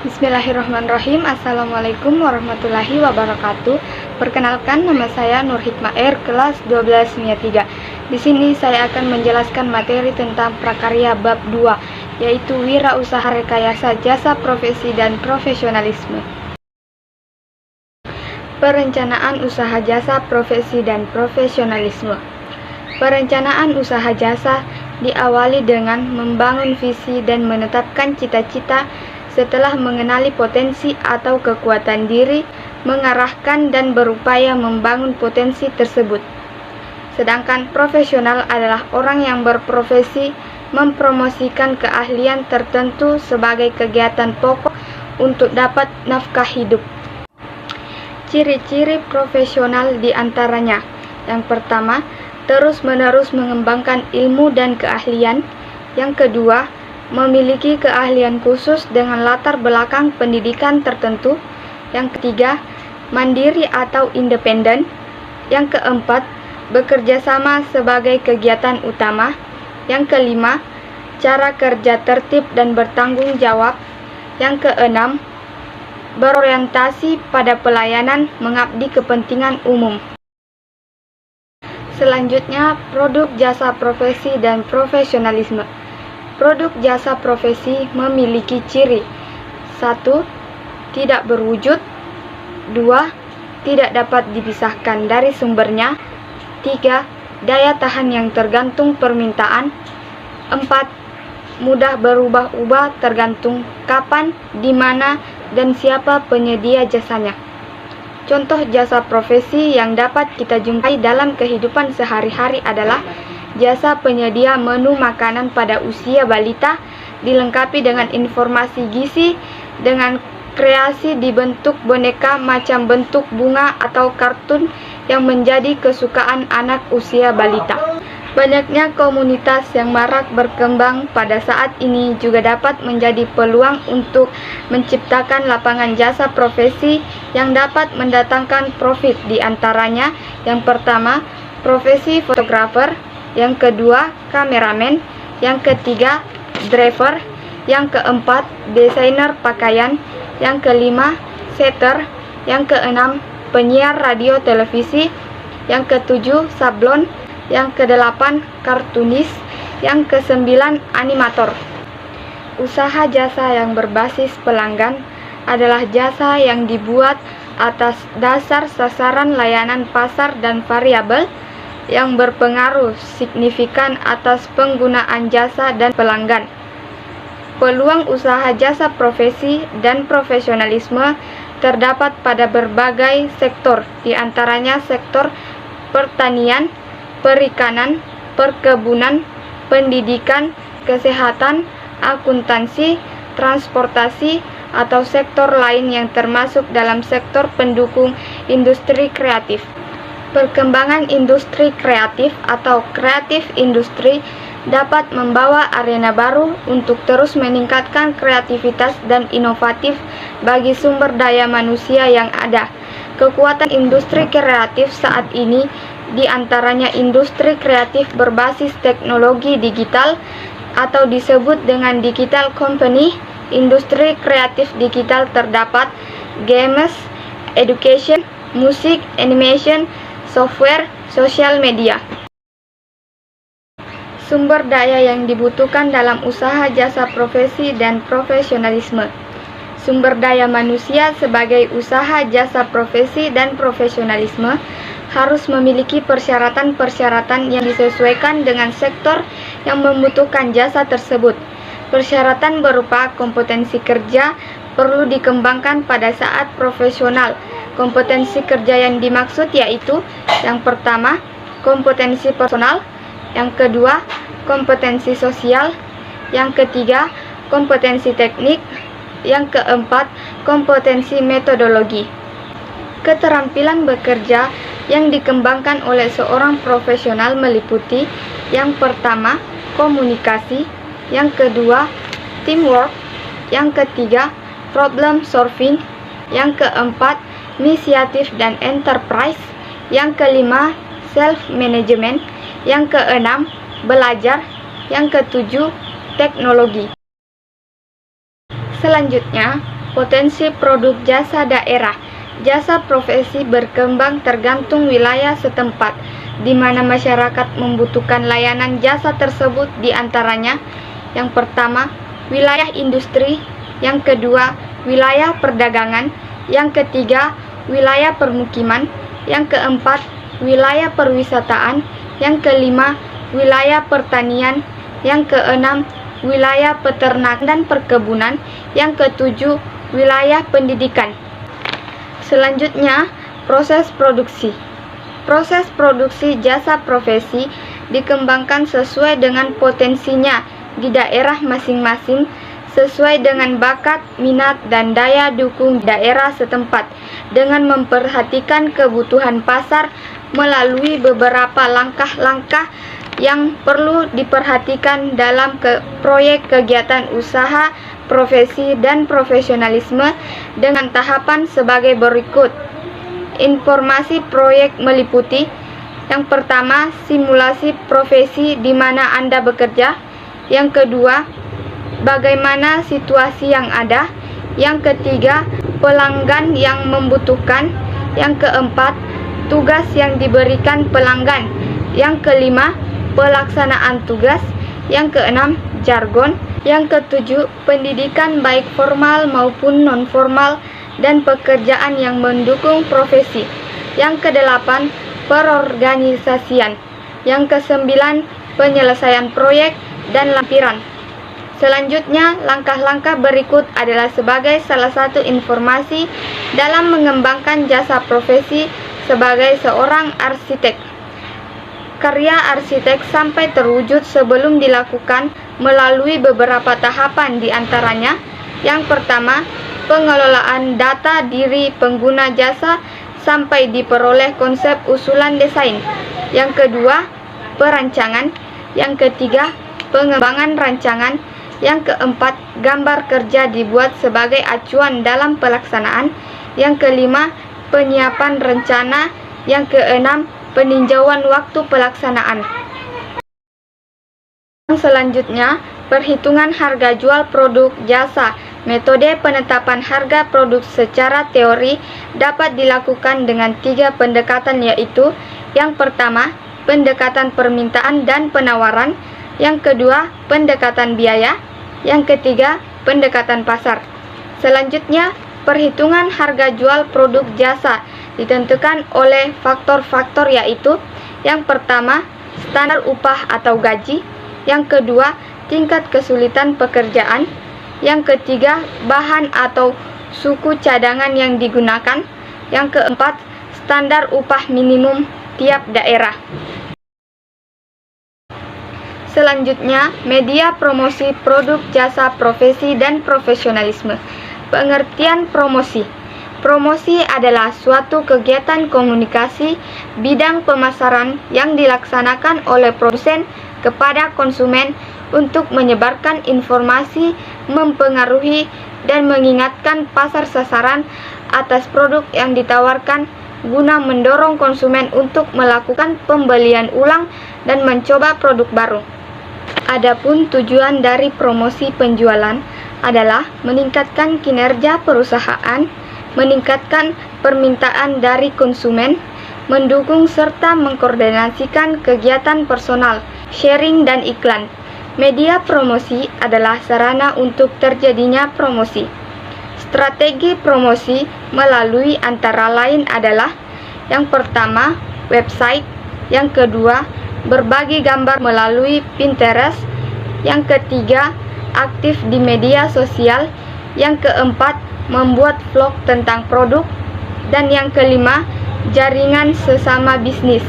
Bismillahirrahmanirrahim. Assalamualaikum warahmatullahi wabarakatuh. Perkenalkan, nama saya Nur Hikmah R, kelas 12 NIA 3. Di sini saya akan menjelaskan materi tentang prakarya bab 2, yaitu wirausaha rekayasa jasa profesi dan profesionalisme. Perencanaan usaha jasa profesi dan profesionalisme. Perencanaan usaha jasa diawali dengan membangun visi dan menetapkan cita-cita setelah mengenali potensi atau kekuatan diri, mengarahkan dan berupaya membangun potensi tersebut. Sedangkan profesional adalah orang yang berprofesi mempromosikan keahlian tertentu sebagai kegiatan pokok untuk dapat nafkah hidup. Ciri-ciri profesional diantaranya: yang pertama, terus-menerus mengembangkan ilmu dan keahlian. Yang kedua, memiliki keahlian khusus dengan latar belakang pendidikan tertentu. Yang ketiga, mandiri atau independen. Yang keempat, bekerja sama sebagai kegiatan utama. Yang kelima, cara kerja tertib dan bertanggung jawab. Yang keenam, berorientasi pada pelayanan, mengabdi kepentingan umum. Selanjutnya, produk jasa profesi dan profesionalisme. Produk jasa profesi memiliki ciri: 1. Tidak berwujud. 2. Tidak dapat dipisahkan dari sumbernya. 3. Daya tahan yang tergantung permintaan. 4. Mudah berubah-ubah tergantung kapan, di mana, dan siapa penyedia jasanya. Contoh jasa profesi yang dapat kita jumpai dalam kehidupan sehari-hari adalah jasa penyedia menu makanan pada usia balita, dilengkapi dengan informasi gizi, dengan kreasi dibentuk boneka macam bentuk bunga atau kartun yang menjadi kesukaan anak usia balita. Banyaknya komunitas yang marak berkembang pada saat ini juga dapat menjadi peluang untuk menciptakan lapangan jasa profesi yang dapat mendatangkan profit. Di antaranya, yang pertama, profesi fotografer. Yang kedua, kameramen. Yang ketiga, driver. Yang keempat, desainer pakaian. Yang kelima, setter. Yang keenam, penyiar radio televisi. Yang ketujuh, sablon. Yang kedelapan, kartunis. Yang kesembilan, animator. Usaha jasa yang berbasis pelanggan adalah jasa yang dibuat atas dasar sasaran layanan pasar dan variabel yang berpengaruh signifikan atas penggunaan jasa dan pelanggan. Peluang usaha jasa profesi dan profesionalisme terdapat pada berbagai sektor, di antaranya sektor pertanian, perikanan, perkebunan, pendidikan, kesehatan, akuntansi, transportasi, atau sektor lain yang termasuk dalam sektor pendukung industri kreatif. Perkembangan industri kreatif atau kreatif industri dapat membawa arena baru untuk terus meningkatkan kreativitas dan inovatif bagi sumber daya manusia yang ada. Kekuatan industri kreatif saat ini diantaranya industri kreatif berbasis teknologi digital atau disebut dengan digital company. Industri kreatif digital terdapat games, education, musik, animation, software, sosial media. Sumber daya yang dibutuhkan dalam usaha jasa profesi dan profesionalisme. Sumber daya manusia sebagai usaha jasa profesi dan profesionalisme harus memiliki persyaratan-persyaratan yang disesuaikan dengan sektor yang membutuhkan jasa tersebut. Persyaratan berupa kompetensi kerja perlu dikembangkan pada saat profesional. Kompetensi kerja yang dimaksud yaitu: yang pertama, kompetensi personal. Yang kedua, kompetensi sosial. Yang ketiga, kompetensi teknik. Yang keempat, kompetensi metodologi. Keterampilan bekerja yang dikembangkan oleh seorang profesional meliputi: yang pertama, komunikasi. Yang kedua, teamwork. Yang ketiga, problem solving. Yang keempat, inisiatif dan enterprise. Yang kelima, self management. Yang keenam, belajar. Yang ketujuh, teknologi. Selanjutnya, Potensi produk jasa daerah. Jasa profesi berkembang tergantung wilayah setempat, di mana masyarakat membutuhkan layanan jasa tersebut, di antaranya yang pertama, wilayah industri, yang kedua, wilayah perdagangan, yang ketiga, wilayah permukiman, yang keempat, wilayah perwisataan, yang kelima, wilayah pertanian, yang keenam, wilayah peternakan dan perkebunan, yang ketujuh, wilayah pendidikan. Selanjutnya, proses produksi. Proses produksi jasa profesi dikembangkan sesuai dengan potensinya di daerah masing-masing, sesuai dengan bakat, minat, dan daya dukung daerah setempat, dengan memperhatikan kebutuhan pasar melalui beberapa langkah-langkah yang perlu diperhatikan dalam proyek kegiatan usaha, profesi, dan profesionalisme dengan tahapan sebagai berikut. Informasi proyek meliputi: yang pertama, simulasi profesi di mana Anda bekerja; yang kedua, bagaimana situasi yang ada; yang ketiga, pelanggan yang membutuhkan; yang keempat, tugas yang diberikan pelanggan; yang kelima, pelaksanaan tugas; yang keenam, jargon; yang ketujuh, pendidikan baik formal maupun non-formal dan pekerjaan yang mendukung profesi; yang kedelapan, perorganisasian; yang kesembilan, penyelesaian proyek dan lampiran. Selanjutnya, langkah-langkah berikut adalah sebagai salah satu informasi dalam mengembangkan jasa profesi sebagai seorang arsitek. Karya arsitek sampai terwujud sebelum dilakukan melalui beberapa tahapan, di antaranya yang pertama, pengelolaan data diri pengguna jasa sampai diperoleh konsep usulan desain; yang kedua, perancangan; yang ketiga, pengembangan rancangan; yang keempat, gambar kerja dibuat sebagai acuan dalam pelaksanaan; yang kelima, penyiapan rencana; yang keenam, peninjauan waktu pelaksanaan. Selanjutnya, perhitungan harga jual produk jasa. Metode penetapan harga produk secara teori dapat dilakukan dengan 3 pendekatan, yaitu yang pertama, pendekatan permintaan dan penawaran; yang kedua, pendekatan biaya; yang ketiga, pendekatan pasar. Selanjutnya, perhitungan harga jual produk jasa ditentukan oleh faktor-faktor, yaitu yang pertama, standar upah atau gaji; yang kedua, tingkat kesulitan pekerjaan; yang ketiga, bahan atau suku cadangan yang digunakan; yang keempat, standar upah minimum tiap daerah. Selanjutnya, media promosi produk jasa profesi dan profesionalisme. Pengertian promosi. Promosi adalah suatu kegiatan komunikasi bidang pemasaran yang dilaksanakan oleh produsen kepada konsumen untuk menyebarkan informasi, mempengaruhi, dan mengingatkan pasar sasaran atas produk yang ditawarkan guna mendorong konsumen untuk melakukan pembelian ulang dan mencoba produk baru. Adapun tujuan dari promosi penjualan adalah meningkatkan kinerja perusahaan, meningkatkan permintaan dari konsumen, mendukung serta mengkoordinasikan kegiatan personal, sharing, dan iklan. Media promosi adalah sarana untuk terjadinya promosi. Strategi promosi melalui antara lain adalah yang pertama, website; yang kedua, berbagi gambar melalui Pinterest; yang ketiga, aktif di media sosial; yang keempat, membuat vlog tentang produk; dan yang kelima, jaringan sesama bisnis.